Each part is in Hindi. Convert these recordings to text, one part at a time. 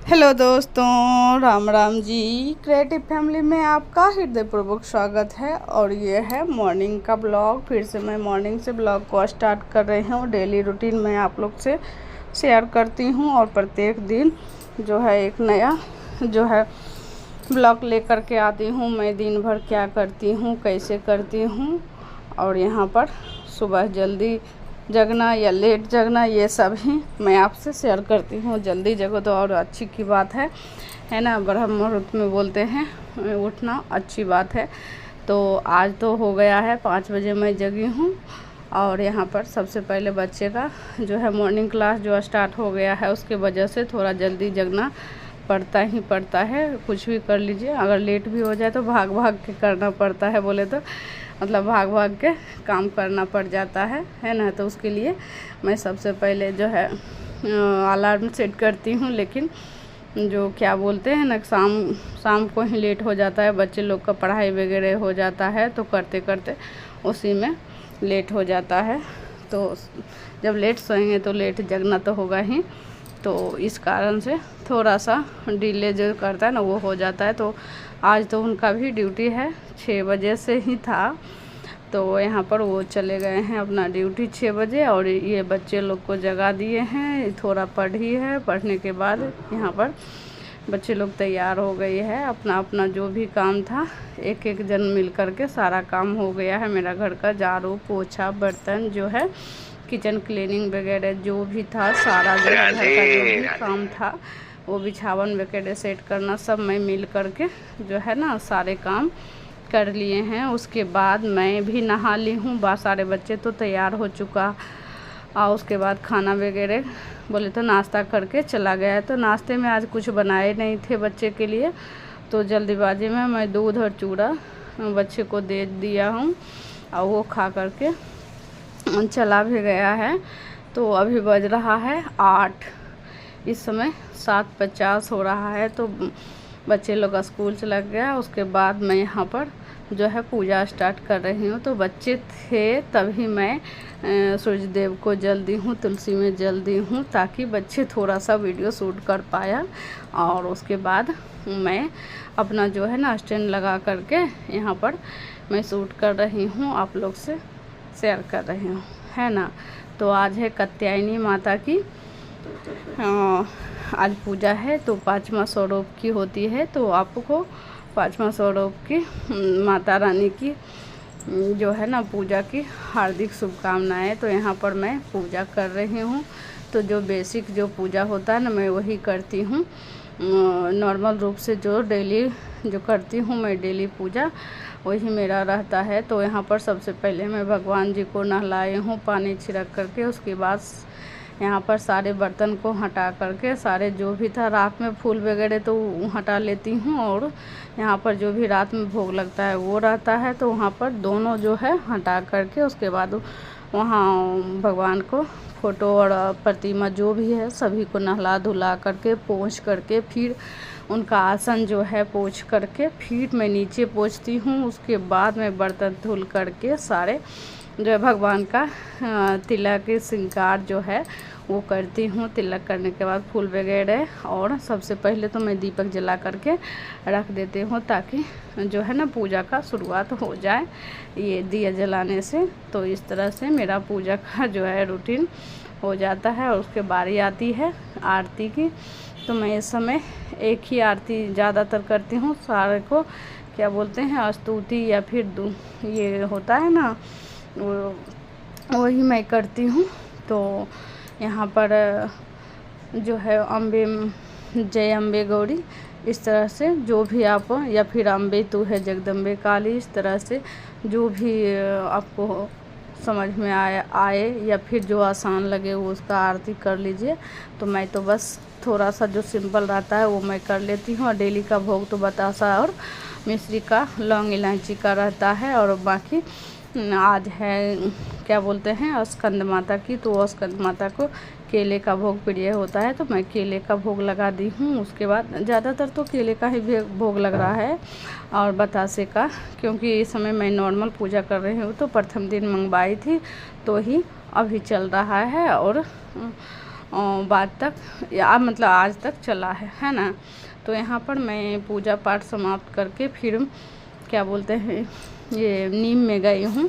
हेलो दोस्तों, राम राम जी। क्रिएटिव फैमिली में आपका हृदयपूर्वक स्वागत है। और ये है मॉर्निंग का ब्लॉग। फिर से मैं मॉर्निंग से ब्लॉग को स्टार्ट कर रही हूँ। डेली रूटीन मैं आप लोग से शेयर करती हूँ और प्रत्येक दिन जो है एक नया जो है ब्लॉग लेकर के आती हूँ। मैं दिन भर क्या करती हूँ, कैसे करती हूँ, और यहाँ पर सुबह जल्दी जगना या लेट जगना, ये सब ही मैं आपसे शेयर करती हूँ। जल्दी जगो तो और अच्छी की बात है ना। ब्रह्म मुहूर्त में बोलते हैं उठना अच्छी बात है। तो आज तो हो गया है 5 बजे मैं जगी हूँ। और यहाँ पर सबसे पहले बच्चे का जो है मॉर्निंग क्लास जो स्टार्ट हो गया है, उसके वजह से थोड़ा जल्दी जगना पड़ता ही पड़ता है। कुछ भी कर लीजिए, अगर लेट भी हो जाए तो भाग भाग के करना पड़ता है। बोले तो मतलब भाग भाग के काम करना पड़ जाता है ना। तो उसके लिए मैं सबसे पहले जो है अलार्म सेट करती हूँ। लेकिन जो क्या बोलते हैं ना, शाम को ही लेट हो जाता है। बच्चे लोग का पढ़ाई वगैरह हो जाता है, तो करते करते उसी में लेट हो जाता है। तो जब लेट सोएंगे तो लेट जगना तो होगा ही। तो इस कारण से थोड़ा सा डिले जो करता है ना, वो हो जाता है। तो आज तो उनका भी ड्यूटी है, 6 बजे से ही था। तो यहाँ पर वो चले गए हैं अपना ड्यूटी 6 बजे, और ये बच्चे लोग को जगा दिए हैं। थोड़ा पढ़ी है, पढ़ने के बाद यहाँ पर बच्चे लोग तैयार हो गए हैं। अपना अपना जो भी काम था, एक एक जन मिल कर के सारा काम हो गया है। मेरा घर का झाड़ू पोछा, बर्तन जो है, किचन क्लीनिंग वगैरह जो भी था, सारा जो है घर का जो भी काम था, वो बिछावन वगैरह सेट करना, सब मैं मिल करके जो है ना सारे काम कर लिए हैं। उसके बाद मैं भी नहा ली हूँ। सारे बच्चे तो तैयार हो चुका। और उसके बाद खाना वगैरह बोले तो नाश्ता करके चला गया है। तो नाश्ते में आज कुछ बनाए नहीं थे बच्चे के लिए, तो जल्दीबाजी में मैं दूध और चूड़ा बच्चे को दे दिया हूँ, और वो खा करके चला भी गया है। तो अभी बज रहा है 8, इस समय 7:50 हो रहा है। तो बच्चे लोग स्कूल चला गया। उसके बाद मैं यहाँ पर जो है पूजा स्टार्ट कर रही हूँ। तो बच्चे थे तभी मैं सूर्य देव को जल दी हूँ, तुलसी में जल दी हूँ, ताकि बच्चे थोड़ा सा वीडियो शूट कर पाया। और उसके बाद मैं अपना जो है ना स्टैंड लगा करके यहाँ पर मैं शूट कर रही हूँ, आप लोग से शेयर कर रही हूँ, है ना। तो आज है कात्यायनी माता की आज पूजा है। तो 5वां स्वरूप की होती है। तो आपको 5वां स्वरूप की माता रानी की जो है ना पूजा की हार्दिक शुभकामनाएं। तो यहाँ पर मैं पूजा कर रही हूँ। तो जो बेसिक जो पूजा होता है ना, मैं वही करती हूँ। नॉर्मल रूप से जो डेली जो करती हूँ मैं डेली पूजा, वही मेरा रहता है। तो यहाँ पर सबसे पहले मैं भगवान जी को नहलाए हूँ पानी छिड़क करके। उसके बाद यहाँ पर सारे बर्तन को हटा करके, सारे जो भी था रात में फूल वगैरह तो हटा लेती हूँ, और यहाँ पर जो भी रात में भोग लगता है वो रहता है। तो वहाँ पर दोनों जो है हटा करके, उसके बाद वहाँ भगवान को फ़ोटो और प्रतिमा जो भी है सभी को नहला धुला करके पोंछ करके, फिर उनका आसन जो है पोंछ करके, फिर मैं नीचे पोंछती हूँ। उसके बाद मैं बर्तन धुल करके सारे जो है भगवान का तिलक श्रृंगार जो है वो करती हूँ। तिलक करने के बाद फूल वगैरह, और सबसे पहले तो मैं दीपक जला करके रख देती हूँ, ताकि जो है ना पूजा का शुरुआत हो जाए ये दिया जलाने से। तो इस तरह से मेरा पूजा का जो है रूटीन हो जाता है। और उसके बारी आती है आरती की। तो मैं इस समय एक ही आरती ज़्यादातर करती हूँ। सारे को क्या बोलते हैं स्तुति या फिर ये होता है ना, वही मैं करती हूँ। तो यहाँ पर जो है अम्बे जय अम्बे गौरी, इस तरह से जो भी आप, या फिर अम्बे तू है जगदम्बे काली, इस तरह से जो भी आपको समझ में आए या फिर जो आसान लगे वो उसका आरती कर लीजिए। तो मैं तो बस थोड़ा सा जो सिंपल रहता है वो मैं कर लेती हूँ। और डेली का भोग तो बतासा और मिश्री का, लौंग इलायची का रहता है। और बाकी आज है क्या बोलते हैं स्कंद माता की। तो स्कंद माता को केले का भोग प्रिय होता है, तो मैं केले का भोग लगा दी हूँ। उसके बाद ज़्यादातर तो केले का ही भोग लग रहा है, और बतासे का, क्योंकि इस समय मैं नॉर्मल पूजा कर रही हूँ। तो प्रथम दिन मंगवाई थी, तो ही अभी चल रहा है। और बाद तक या मतलब आज तक चला है ना। तो यहाँ पर मैं पूजा पाठ समाप्त करके फिर क्या बोलते हैं ये नीम में गई हूँ,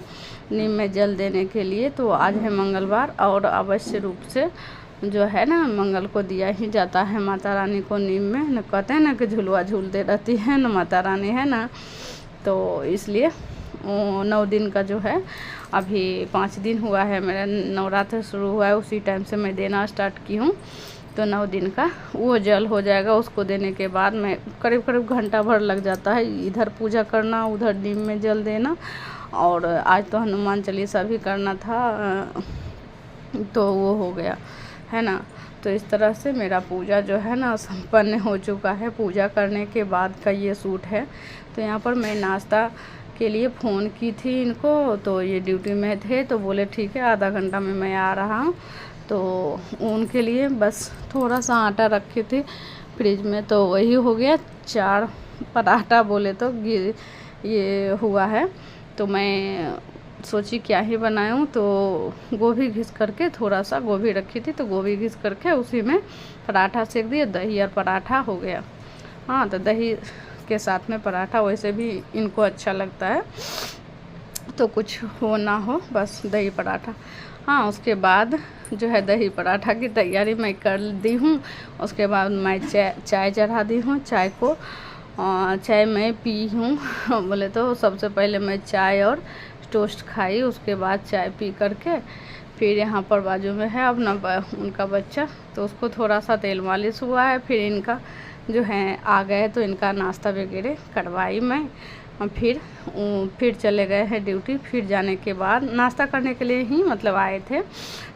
नीम में जल देने के लिए। तो आज है मंगलवार और अवश्य रूप से जो है ना मंगल को दिया ही जाता है माता रानी को नीम में। न कहते हैं ना कि झुलवा झूलते रहती है ना माता रानी, है ना। तो इसलिए 9 दिन का जो है, अभी 5 दिन हुआ है मेरा नवरात्र शुरू हुआ है, उसी टाइम से मैं देना स्टार्ट की हूँ। तो 9 दिन का वो जल हो जाएगा। उसको देने के बाद मैं करीब घंटा भर लग जाता है, इधर पूजा करना उधर नीम में जल देना। और आज तो हनुमान चालीसा भी करना था, तो वो हो गया है ना। तो इस तरह से मेरा पूजा जो है ना संपन्न हो चुका है। पूजा करने के बाद का ये सूट है। तो यहाँ पर मैं नाश्ता के लिए फ़ोन की थी इनको, तो ये ड्यूटी में थे, तो बोले ठीक है आधा घंटा में मैं आ रहा हूँ। तो उनके लिए बस थोड़ा सा आटा रखे थे फ्रिज में, तो वही हो गया 4 पराठा बोले तो ये हुआ है। तो मैं सोची क्या ही बनाऊँ, तो गोभी घिस करके, थोड़ा सा गोभी रखी थी तो गोभी घिस करके उसी में पराठा सेक दिया, दही और पराठा हो गया। हाँ, तो दही के साथ में पराठा वैसे भी इनको अच्छा लगता है, तो कुछ हो ना हो बस दही पराठा। हाँ, उसके बाद जो है दही पराठा की तैयारी मैं कर दी हूँ। उसके बाद मैं चाय चढ़ा दी हूँ। चाय मैं पी हूँ बोले तो सबसे पहले मैं चाय और टोस्ट खाई, उसके बाद चाय पी करके फिर यहाँ पर बाजू में है अपना उनका बच्चा, तो उसको थोड़ा सा तेल मालिश हुआ है। फिर इनका जो है आ गए तो इनका नाश्ता वगैरह करवाई मैं। फिर चले गए हैं ड्यूटी। फिर जाने के बाद नाश्ता करने के लिए ही मतलब आए थे,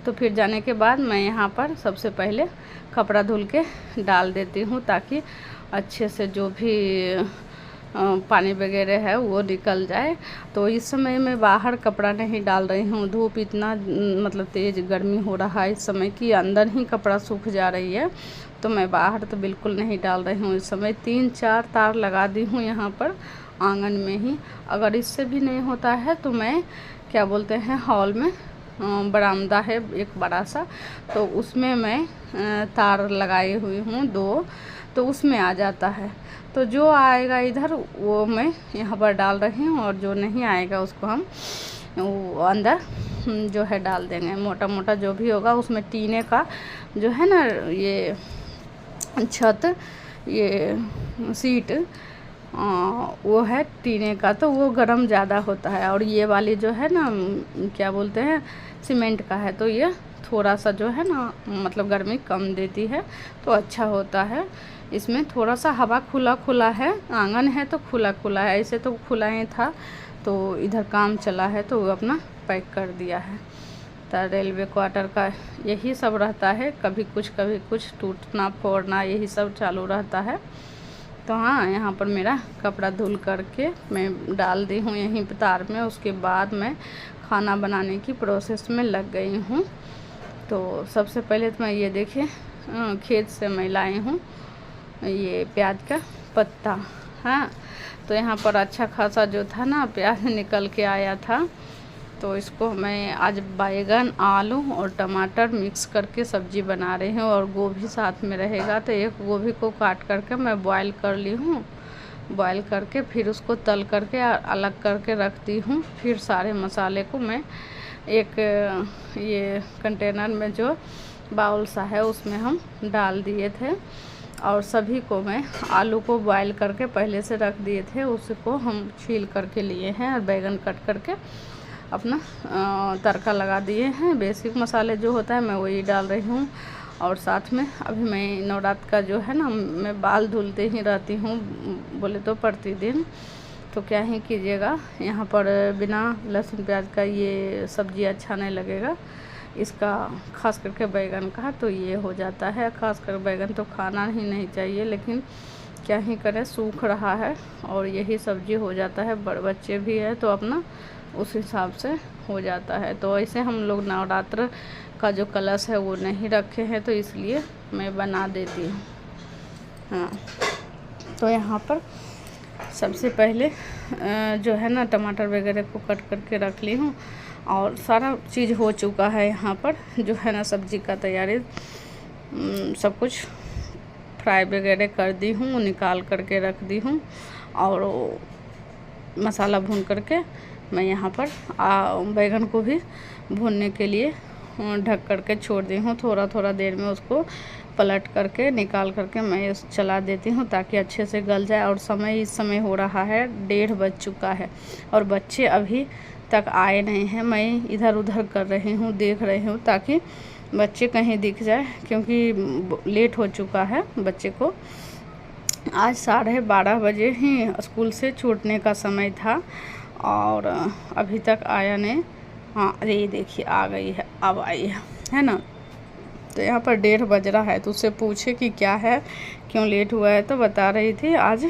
तो फिर जाने के बाद मैं यहाँ पर सबसे पहले कपड़ा धुल के डाल देती हूँ, ताकि अच्छे से जो भी पानी वगैरह है वो निकल जाए। तो इस समय मैं बाहर कपड़ा नहीं डाल रही हूँ, धूप इतना मतलब तेज़ गर्मी हो रहा है इस समय कि अंदर ही कपड़ा सूख जा रही है। तो मैं बाहर तो बिल्कुल नहीं डाल रही हूँ इस समय। 3-4 तार लगा दी हूँ यहाँ पर आंगन में ही। अगर इससे भी नहीं होता है तो मैं क्या बोलते हैं हॉल में बरामदा है एक बड़ा सा, तो उसमें मैं तार लगाई हुई हूँ 2, तो उसमें आ जाता है। तो जो आएगा इधर वो मैं यहाँ पर डाल रही हूँ, और जो नहीं आएगा उसको हम वो अंदर जो है डाल देंगे। मोटा मोटा जो भी होगा उसमें टीने का जो है ना ये छत, ये सीट वो है टीने का, तो वो गर्म ज़्यादा होता है। और ये वाली जो है ना क्या बोलते हैं सीमेंट का है, तो ये थोड़ा सा जो है ना मतलब गर्मी कम देती है, तो अच्छा होता है। इसमें थोड़ा सा हवा खुला है, आंगन है तो खुला है, ऐसे तो खुला ही था, तो इधर काम चला है तो वो अपना पैक कर दिया है। तो रेलवे क्वार्टर का यही सब रहता है, कभी कुछ टूटना फोड़ना यही सब चालू रहता है। तो हाँ, यहाँ पर मेरा कपड़ा धुल करके मैं डाल दी हूँ यहीं पर तार में। उसके बाद मैं खाना बनाने की प्रोसेस में लग गई हूँ। तो सबसे पहले तो मैं ये देखिए खेत से मैं लाई हूँ ये प्याज का पत्ता। हाँ, तो यहाँ पर अच्छा खासा जो था ना प्याज निकल के आया था, तो इसको मैं आज बैगन आलू और टमाटर मिक्स करके सब्जी बना रही हूँ, और गोभी साथ में रहेगा। तो एक गोभी को काट करके मैं बॉईल कर ली हूँ, बॉईल करके फिर उसको तल करके अलग करके रखती हूँ। फिर सारे मसाले को मैं एक ये कंटेनर में जो बाउल सा है उसमें हम डाल दिए थे, और सभी को मैं आलू को बॉईल करके पहले से रख दिए थे, उसको हम छील करके लिए हैं, और बैगन कट करके अपना तड़का लगा दिए हैं। बेसिक मसाले जो होता है मैं वही डाल रही हूँ। और साथ में अभी मैं नवरात्र का जो है ना मैं बाल धुलते ही रहती हूँ बोले तो प्रतिदिन, तो क्या ही कीजिएगा, यहाँ पर बिना लहसुन प्याज का ये सब्ज़ी अच्छा नहीं लगेगा। इसका खास करके बैगन का तो ये हो जाता है, खास कर बैगन तो खाना ही नहीं चाहिए, लेकिन क्या ही करें सूख रहा है और यही सब्ज़ी हो जाता है। बड़े बच्चे भी है तो अपना उस हिसाब से हो जाता है। तो ऐसे हम लोग नवरात्र का जो कलश है वो नहीं रखे हैं, तो इसलिए मैं बना देती हूँ। हाँ, तो यहाँ पर सबसे पहले जो है ना टमाटर वगैरह को कट करके रख ली हूँ, और सारा चीज़ हो चुका है यहाँ पर जो है ना सब्ज़ी का तैयारी। सब कुछ फ्राई वगैरह कर दी हूँ, निकाल करके रख दी हूँ। और मसाला भून करके मैं यहाँ पर बैगन को भी भूनने के लिए ढक करके छोड़ दी हूँ। थोड़ा थोड़ा देर में उसको पलट करके निकाल करके मैं चला देती हूँ ताकि अच्छे से गल जाए। और समय इस समय हो रहा है 1:30 बज चुका है और बच्चे अभी तक आए नहीं हैं। मैं इधर उधर कर रही हूँ, देख रही हूँ ताकि बच्चे कहीं दिख जाए, क्योंकि लेट हो चुका है बच्चे को। आज 12:30 बजे ही स्कूल से छूटने का समय था और अभी तक आया नहीं। हाँ, अरे देखिए आ गई है, अब आई है ना। तो यहाँ पर 1:30 बज रहा है, तो उससे पूछे कि क्या है, क्यों लेट हुआ है। तो बता रही थी आज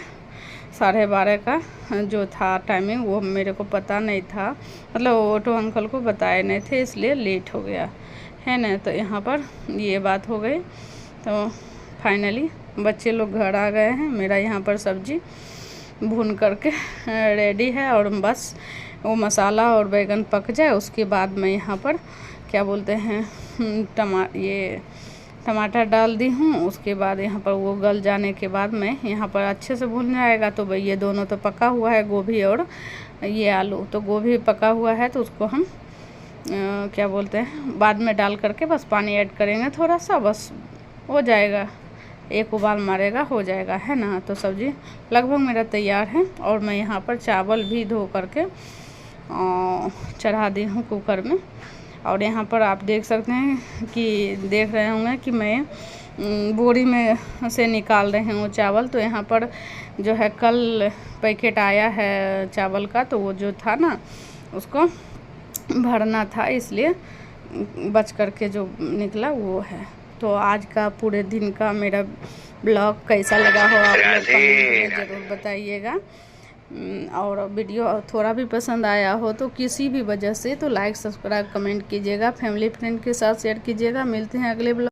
12:30 का जो था टाइमिंग वो मेरे को पता नहीं था, मतलब ऑटो अंकल को बताए नहीं थे, इसलिए लेट हो गया है ना। तो यहाँ पर ये बात हो गई। तो फाइनली बच्चे लोग घर आ गए हैं। मेरा यहाँ पर सब्जी भून करके रेडी है और बस वो मसाला और बैगन पक जाए उसके बाद मैं यहाँ पर क्या बोलते हैं टमाटर डाल दी हूँ। उसके बाद यहाँ पर वो गल जाने के बाद मैं यहाँ पर अच्छे से भून जाएगा। तो भाई ये दोनों तो पका हुआ है, गोभी और ये आलू। तो गोभी पका हुआ है तो उसको हम क्या बोलते हैं बाद में डाल करके बस पानी ऐड करेंगे थोड़ा सा, बस हो जाएगा, एक उबाल मारेगा, हो जाएगा है ना। तो सब्ज़ी लगभग मेरा तैयार है और मैं यहाँ पर चावल भी धो करके चढ़ा दी हूँ कुकर में। और यहाँ पर आप देख सकते हैं कि देख रहे होंगे कि मैं बोरी में से निकाल रही हूँ चावल। तो यहाँ पर जो है कल पैकेट आया है चावल का, तो वो जो था ना उसको भरना था, इसलिए बच करके जो निकला वो है। तो आज का पूरे दिन का मेरा ब्लॉग कैसा लगा हो आप लोग कमेंट में ज़रूर बताइएगा। और वीडियो थोड़ा भी पसंद आया हो तो किसी भी वजह से तो लाइक सब्सक्राइब कमेंट कीजिएगा, फैमिली फ्रेंड के साथ शेयर कीजिएगा। मिलते हैं अगले ब्लॉग।